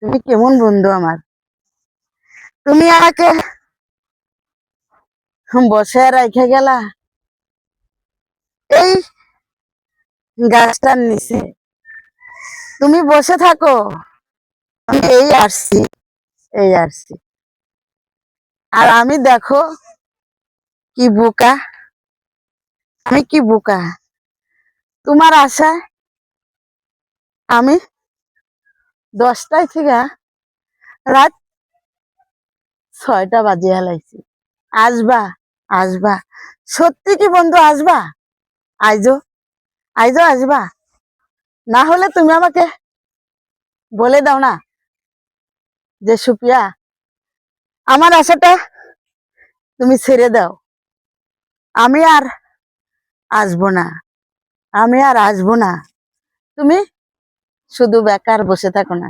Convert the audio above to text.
তুমি কেমন বন্ধু আমার। তুমি আমাকে বসে রেখে গেলা এই গাছটার নিচে। তুমি বসে থাকো, আমি এই আসছি। আর আমি দেখো কি বোকা, আমি কি বোকা। তোমার আশায় আমি 10টায় থেকে রাত 6টা বাজিয়ে হেলাইছি। আসবা, আসবা, সত্যি কি বন্ধু আসবা? আইজো, আইজো আসবা। না হলে তুমি আমাকে বলে দাও না যে সুপিয়া, আমার আশাটা তুমি ছেড়ে দাও। আমি আর আসবো না, আমি আর আসবো না। তুমি শুধু বেকার বসে থাকো না।